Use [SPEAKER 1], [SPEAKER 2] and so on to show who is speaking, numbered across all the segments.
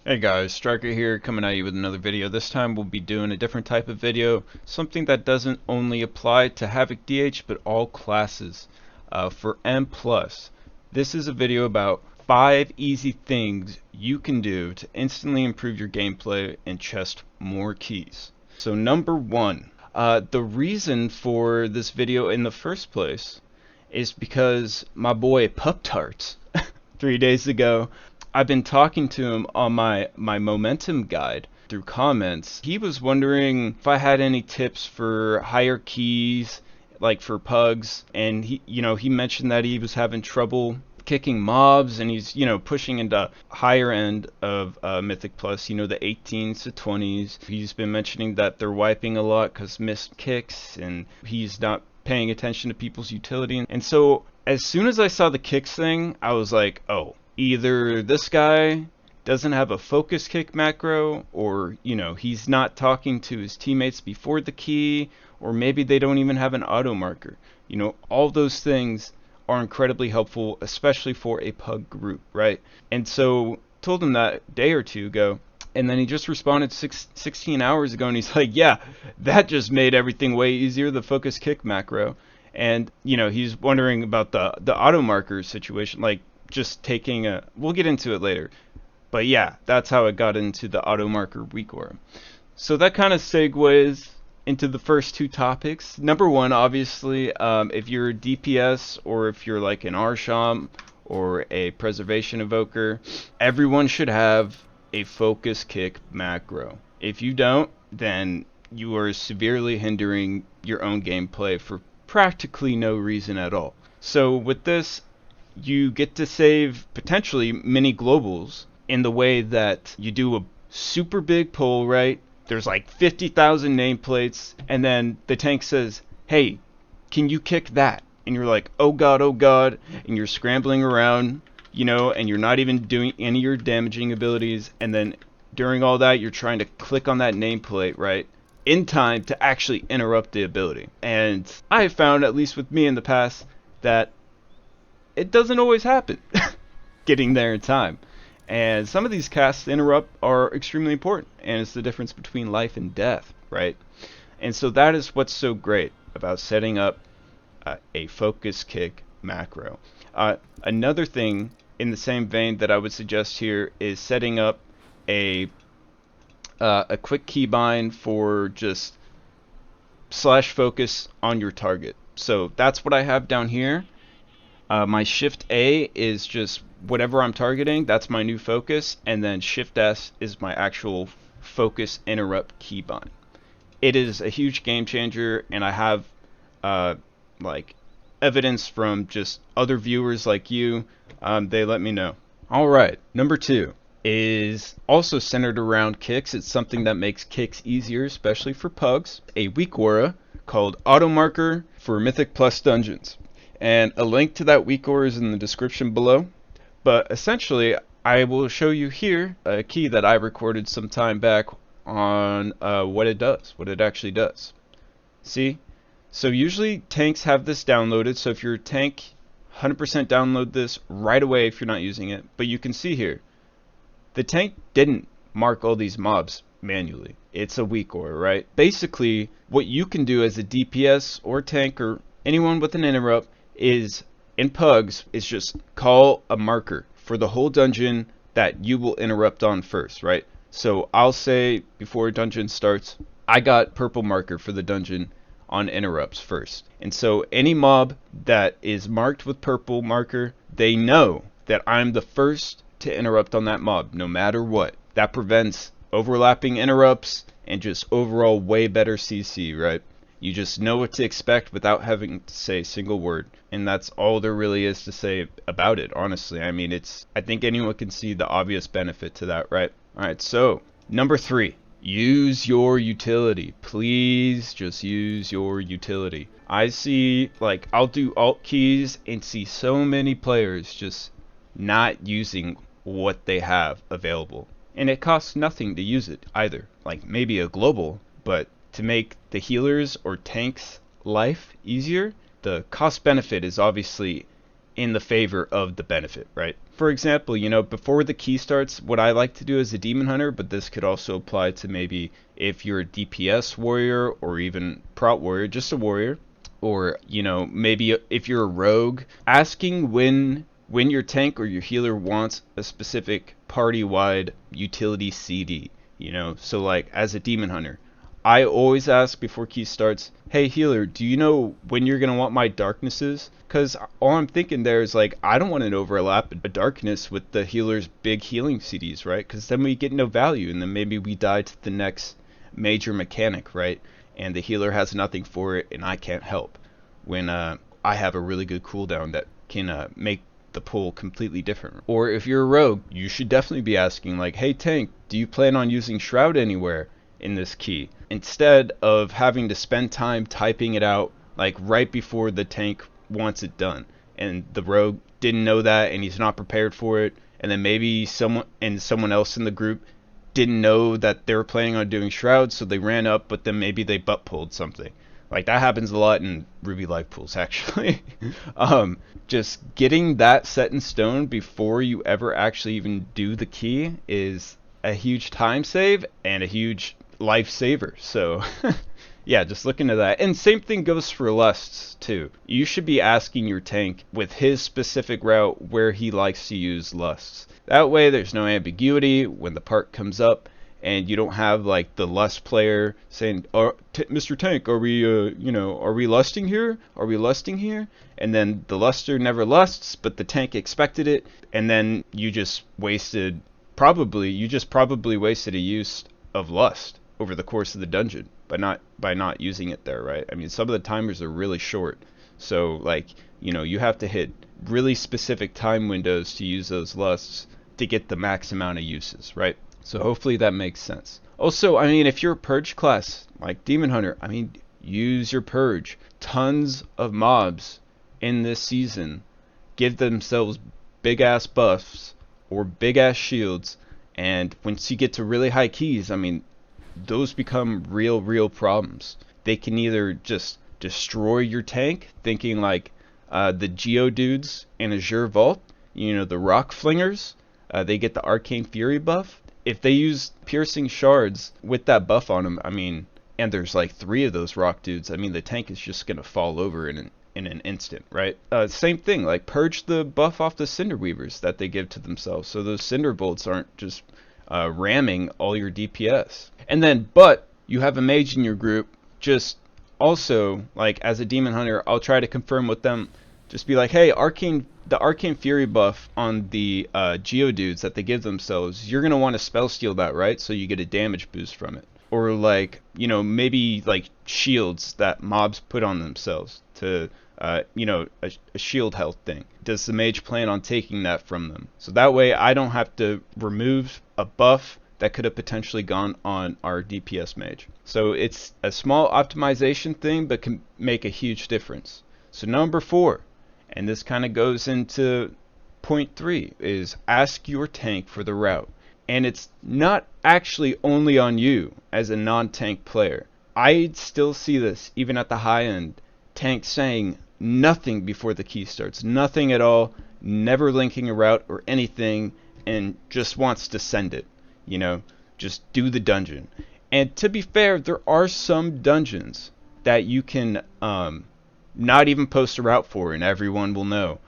[SPEAKER 1] Hey guys, Striker here coming at you with another video. This time we'll be doing a different type of video, something that doesn't only apply to Havoc DH but all classes. For M+, this is a video about 5 easy things you can do to instantly improve your gameplay and chest more keys. So number 1, the reason for this video in the first place is because my boy Pup Tarts 3 days ago, I've been talking to him on my momentum guide through comments. He was wondering if I had any tips for higher keys, like for pugs, and he mentioned that he was having trouble kicking mobs, and he's pushing into higher end of Mythic Plus, the 18s to 20s. He's been mentioning that they're wiping a lot because missed kicks, and he's not paying attention to people's utility. And so as soon as I saw the kicks thing, I was like, oh, either this guy doesn't have a focus kick macro, or he's not talking to his teammates before the key, or maybe they don't even have an auto marker. All those things are incredibly helpful, especially for a pug group, right? And so told him that a day or two ago, and then he just responded 16 hours ago, and he's like, yeah, that just made everything way easier, the focus kick macro. And he's wondering about the auto marker situation, like just taking a, we'll get into it later, but yeah, that's how it got into the auto marker weak aura. So that kind of segues into the first two topics. Number one, obviously, if you're a DPS or if you're like an Arsham or a preservation evoker, everyone should have a focus kick macro. If you don't, then you are severely hindering your own gameplay for practically no reason at all. So with this, you get to save potentially mini globals in the way that you do a super big pull, right? There's like 50,000 nameplates, and then the tank says, hey, can you kick that? And you're like, oh god, and you're scrambling around, and you're not even doing any of your damaging abilities, and then during all that, you're trying to click on that nameplate, right? In time to actually interrupt the ability. And I have found, at least with me in the past, that it doesn't always happen getting there in time. And some of these casts interrupt are extremely important, and it's the difference between life and death, right? And so that is what's so great about setting up a focus kick macro. Another thing in the same vein that I would suggest here is setting up a quick keybind for just slash focus on your target. So that's what I have down here. My Shift A is just whatever I'm targeting, that's my new focus, and then Shift S is my actual focus interrupt keybind. It is a huge game changer, and I have like evidence from just other viewers like you. They let me know. Alright, number 2 is also centered around kicks. It's something that makes kicks easier, especially for pugs. A weak aura called Auto Marker for Mythic Plus dungeons. And a link to that weak aura is in the description below. But essentially, I will show you here a key that I recorded some time back on what it does, what it actually does. See? So usually tanks have this downloaded, so if you're a tank, 100% download this right away if you're not using it. But you can see here, the tank didn't mark all these mobs manually. It's a weak aura, right? Basically, what you can do as a DPS or tank or anyone with an interrupt is, in pugs, is just call a marker for the whole dungeon that you will interrupt on first, right? So I'll say before a dungeon starts, I got purple marker for the dungeon on interrupts first. And so any mob that is marked with purple marker, they know that I'm the first to interrupt on that mob, no matter what. That prevents overlapping interrupts and just overall way better CC, right? You just know what to expect without having to say a single word. And that's all there really is to say about it, honestly. I mean, I think anyone can see the obvious benefit to that, right? Alright, so, number 3. Use your utility. Please just use your utility. I see, like, I'll do alt keys and see so many players just not using what they have available. And it costs nothing to use it either. Like, maybe a global, but to make the healers or tanks' life easier, the cost benefit is obviously in the favor of the benefit, right? For example, you know, before the key starts, what I like to do as a demon hunter, but this could also apply to maybe if you're a DPS warrior or even prot warrior, just a warrior, or, you know, maybe if you're a rogue, asking when your tank or your healer wants a specific party-wide utility CD, you know. So like as a demon hunter, I always ask before key starts, hey healer, do you know when you're going to want my darknesses? Because all I'm thinking there is like, I don't want to overlap a darkness with the healer's big healing CDs, right? Because then we get no value, and then maybe we die to the next major mechanic, right? And the healer has nothing for it, and I can't help. When I have a really good cooldown that can make the pull completely different. Or if you're a rogue, you should definitely be asking like, hey tank, do you plan on using Shroud anywhere in this key? Instead of having to spend time typing it out like right before the tank wants it done, and the rogue didn't know that and he's not prepared for it, and then maybe someone else in the group didn't know that they were planning on doing Shroud, so they ran up, but then maybe they butt pulled something. Like that happens a lot in Ruby life pools actually. Just getting that set in stone before you ever actually even do the key is a huge time save and a huge life saver. So yeah, just look into that. And same thing goes for lusts too. You should be asking your tank with his specific route where he likes to use lusts. That way there's no ambiguity when the part comes up, and you don't have like the lust player saying, Mr. Tank, are we you know, are we lusting here? Are we lusting here? And then the luster never lusts, but the tank expected it, and then you just probably wasted a use of lust over the course of the dungeon by not using it there, right? I mean, some of the timers are really short, so like, you know, you have to hit really specific time windows to use those lusts to get the max amount of uses, right? So hopefully that makes sense. Also, I mean, if you're a purge class like demon hunter, I mean, use your purge. Tons of mobs in this season give themselves big ass buffs or big ass shields, and once you get to really high keys, I mean, those become real problems. They can either just destroy your tank, thinking like the Geodudes in Azure Vault, you know, the rock flingers, they get the Arcane Fury buff. If they use piercing shards with that buff on them, I mean, and there's like 3 of those rock dudes, I mean, the tank is just gonna fall over in an instant, right? Same thing, like purge the buff off the Cinder Weavers that they give to themselves, so those Cinder Bolts aren't just ramming all your DPS. And then, but you have a mage in your group, just also, like as a demon hunter, I'll try to confirm with them, just be like, hey, the Arcane Fury buff on the Geodudes that they give themselves, you're going to want to spell steal that, right? So you get a damage boost from it. Or like, you know, maybe like shields that mobs put on themselves to, you know, a shield health thing. Does the mage plan on taking that from them? So that way I don't have to remove a buff that could have potentially gone on our DPS mage. So it's a small optimization thing, but can make a huge difference. So number 4, and this kind of goes into point 3, is ask your tank for the route. And it's not actually only on you as a non-tank player. I still see this even at the high end. Tanks saying nothing before the key starts, nothing at all, never linking a route or anything, and just wants to send it, you know, just do the dungeon. And to be fair, there are some dungeons that you can not even post a route for, and everyone will know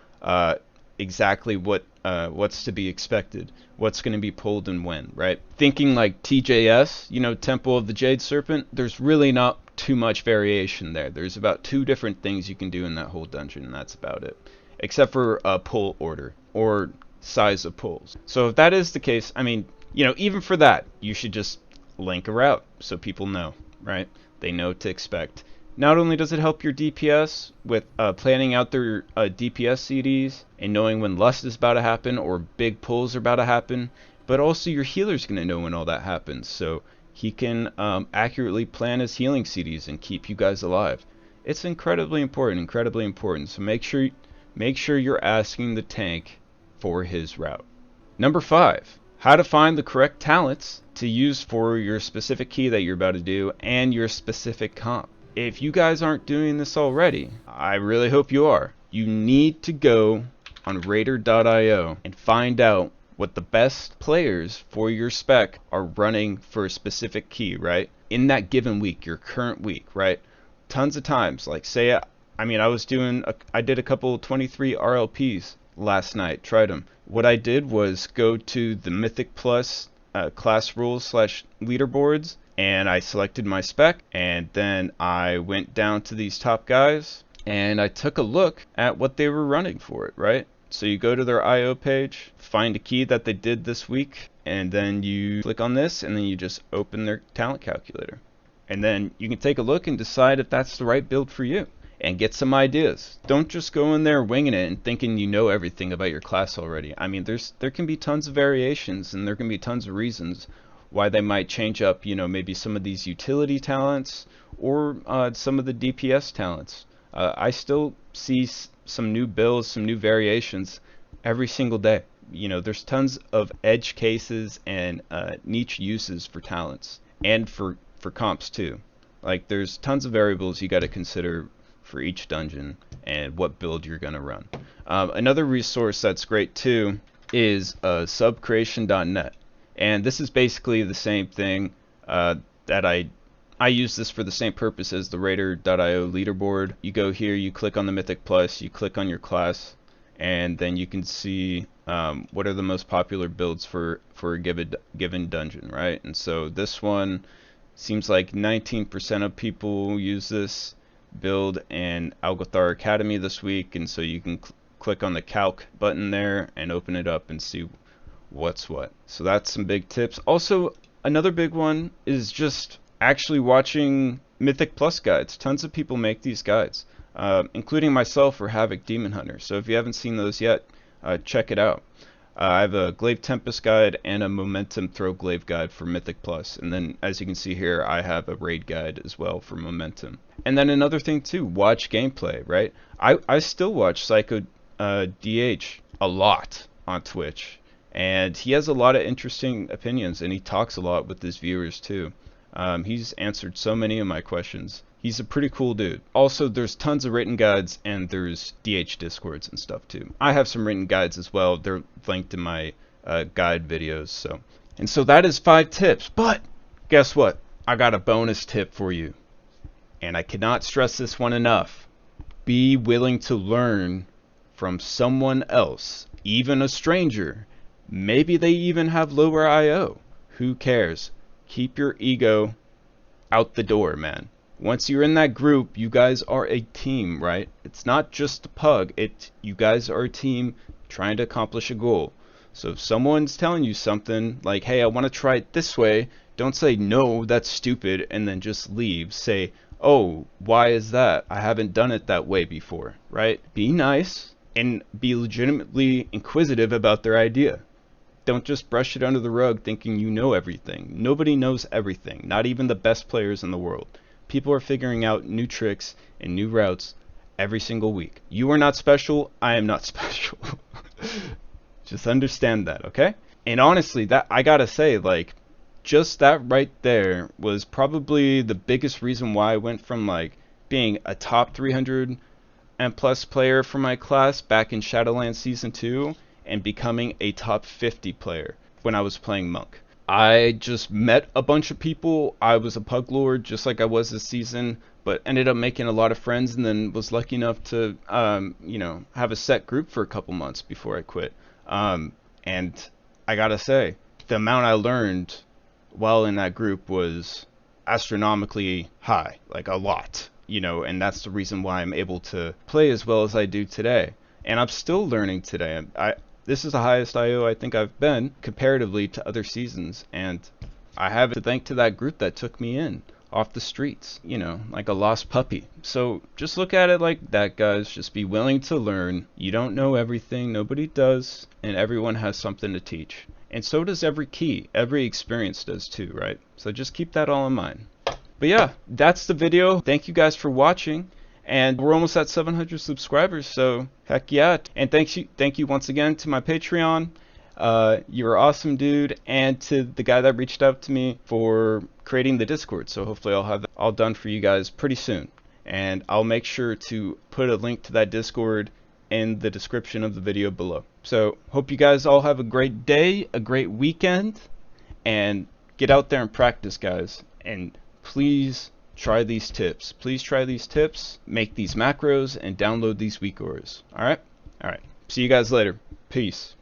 [SPEAKER 1] exactly what's to be expected, what's going to be pulled and when, right? Thinking like TJS, you know, Temple of the Jade Serpent, there's really not too much variation there. There's about 2 different things you can do in that whole dungeon, and that's about it. Except for pull order or size of pulls. So if that is the case, I mean, you know, even for that, you should just link a route so people know, right? They know what to expect. Not only does it help your DPS with planning out their DPS CDs and knowing when lust is about to happen or big pulls are about to happen, but also your healer's going to know when all that happens, so he can accurately plan his healing CDs and keep you guys alive. It's incredibly important. So make sure you're asking the tank for his route. Number 5, how to find the correct talents to use for your specific key that you're about to do and your specific comp. If you guys aren't doing this already, I really hope you are. You need to go on Raider.io and find out what the best players for your spec are running for a specific key, right? In that given week, your current week, right? Tons of times, like say, I did a couple 23 RLPs last night, tried them. What I did was go to the Mythic Plus class rules slash leaderboards, and I selected my spec, and then I went down to these top guys, and I took a look at what they were running for it, right? So you go to their IO page, find a key that they did this week, and then you click on this, and then you just open their talent calculator. And then you can take a look and decide if that's the right build for you and get some ideas. Don't just go in there winging it and thinking you know everything about your class already. I mean, there can be tons of variations, and there can be tons of reasons why they might change up, you know, maybe some of these utility talents or some of the DPS talents. I still see some new builds, some new variations every single day. You know, there's tons of edge cases and niche uses for talents and for comps too. Like there's tons of variables you got to consider for each dungeon and what build you're going to run. Another resource that's great too is subcreation.net, and this is basically the same thing that I use this for the same purpose as the Raider.io leaderboard. You go here, you click on the Mythic Plus, you click on your class, and then you can see what are the most popular builds for a given dungeon, right? And so this one seems like 19% of people use this build in Algothar Academy this week, and so you can click on the calc button there and open it up and see what's what. So that's some big tips. Also, another big one is just actually watching Mythic Plus guides. Tons of people make these guides, including myself for Havoc Demon Hunter. So if you haven't seen those yet, check it out. I have a Glaive Tempest guide and a Momentum Throw Glaive guide for Mythic Plus, and then as you can see here, I have a Raid guide as well for Momentum. And then another thing too, watch gameplay, right? I still watch Psycho DH a lot on Twitch, and he has a lot of interesting opinions, and he talks a lot with his viewers too. He's answered so many of my questions. He's a pretty cool dude. Also, there's tons of written guides, and there's DH discords and stuff too. I have some written guides as well. They're linked in my guide videos. So that is 5 tips. But guess what? I got a bonus tip for you, and I cannot stress this one enough. Be willing to learn from someone else, even a stranger. Maybe they even have lower IO. Who cares? Keep your ego out the door, man. Once you're in that group, you guys are a team, right? It's not just a pug. You guys are a team trying to accomplish a goal. So if someone's telling you something like, hey, I want to try it this way, don't say, no, that's stupid, and then just leave. Say, oh, why is that? I haven't done it that way before, right? Be nice and be legitimately inquisitive about their idea. Don't just brush it under the rug thinking you know everything. Nobody knows everything, not even the best players in the world. People are figuring out new tricks and new routes every single week. You are not special. I am not special. Just understand that, okay? And honestly, that I gotta say, like, just that right there was probably the biggest reason why I went from like being a top 300 and plus player for my class back in Shadowlands Season 2 and becoming a top 50 player when I was playing Monk. I just met a bunch of people. I was a pug lord just like I was this season, but ended up making a lot of friends, and then was lucky enough to have a set group for a couple months before I quit. And I gotta say, the amount I learned while in that group was astronomically high, like a lot, and that's the reason why I'm able to play as well as I do today. And I'm still learning today. This is the highest IO I think I've been comparatively to other seasons, and I have to thank to that group that took me in off the streets, like a lost puppy. So just look at it like that, guys. Just be willing to learn. You don't know everything, nobody does, and everyone has something to teach. And so does every key, every experience does too, right? So just keep that all in mind. But yeah, that's the video. Thank you guys for watching. And we're almost at 700 subscribers, so heck yeah. And thank you once again to my Patreon. You're an awesome dude, and to the guy that reached out to me for creating the Discord. So hopefully I'll have that all done for you guys pretty soon. And I'll make sure to put a link to that Discord in the description of the video below. So hope you guys all have a great day, a great weekend, and get out there and practice, guys. And please try these tips. Please try these tips, make these macros, and download these weak orders. Alright? Alright. See you guys later. Peace.